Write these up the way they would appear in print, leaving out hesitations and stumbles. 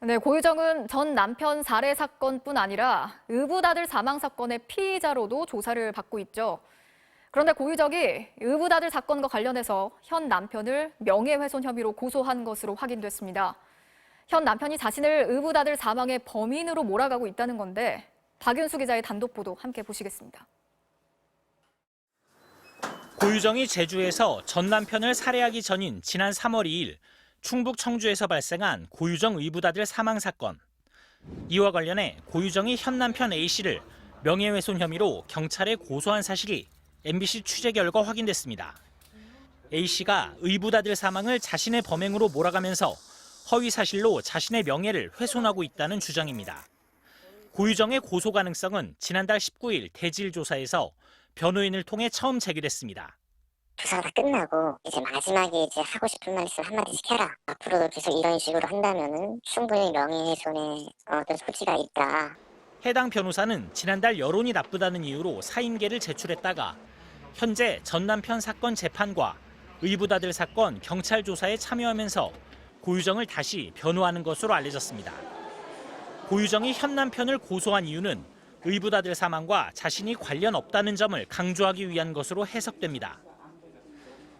네, 고유정은 전 남편 살해 사건뿐 아니라 의붓아들 사망 사건의 피의자로도 조사를 받고 있죠. 그런데 고유정이 의붓아들 사건과 관련해서 현 남편을 명예훼손 혐의로 고소한 것으로 확인됐습니다. 현 남편이 자신을 의붓아들 사망의 범인으로 몰아가고 있다는 건데 박윤수 기자의 단독 보도 함께 보시겠습니다. 고유정이 제주에서 전 남편을 살해하기 전인 지난 3월 2일 충북 청주에서 발생한 고유정 의붓아들 사망 사건. 이와 관련해 고유정이 현 남편 A씨를 명예훼손 혐의로 경찰에 고소한 사실이 MBC 취재 결과 확인됐습니다. A씨가 의붓아들 사망을 자신의 범행으로 몰아가면서 허위 사실로 자신의 명예를 훼손하고 있다는 주장입니다. 고유정의 고소 가능성은 지난달 19일 대질 조사에서 변호인을 통해 처음 제기됐습니다. 조사가 다 끝나고 이제 마지막에 하고 싶은 말 있으면 한마디씩 해라. 앞으로도 계속 이런 식으로 한다면은 충분히 명예훼손의 어떤 소지가 있다. 해당 변호사는 지난달 여론이 나쁘다는 이유로 사임계를 제출했다가 현재 전 남편 사건 재판과 의붓아들 사건 경찰 조사에 참여하면서 고유정을 다시 변호하는 것으로 알려졌습니다. 고유정이 현 남편을 고소한 이유는 의붓아들 사망과 자신이 관련 없다는 점을 강조하기 위한 것으로 해석됩니다.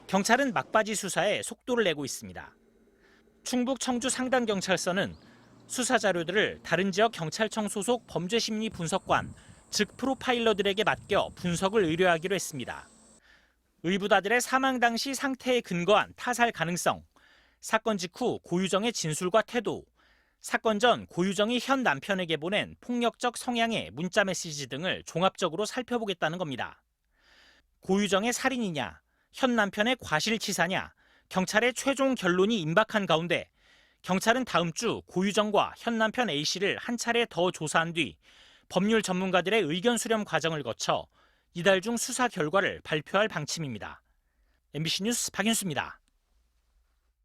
경찰은 막바지 수사에 속도를 내고 있습니다. 충북 청주 상당경찰서는 수사 자료들을 다른 지역 경찰청 소속 범죄심리 분석관, 즉 프로파일러들에게 맡겨 분석을 의뢰하기로 했습니다. 의붓아들의 사망 당시 상태에 근거한 타살 가능성, 사건 직후 고유정의 진술과 태도, 사건 전 고유정이 현 남편에게 보낸 폭력적 성향의 문자 메시지 등을 종합적으로 살펴보겠다는 겁니다. 고유정의 살인이냐, 현 남편의 과실치사냐, 경찰의 최종 결론이 임박한 가운데 경찰은 다음 주 고유정과 현 남편 A씨를 한 차례 더 조사한 뒤 법률 전문가들의 의견 수렴 과정을 거쳐 이달 중 수사 결과를 발표할 방침입니다. MBC 뉴스 박윤수입니다.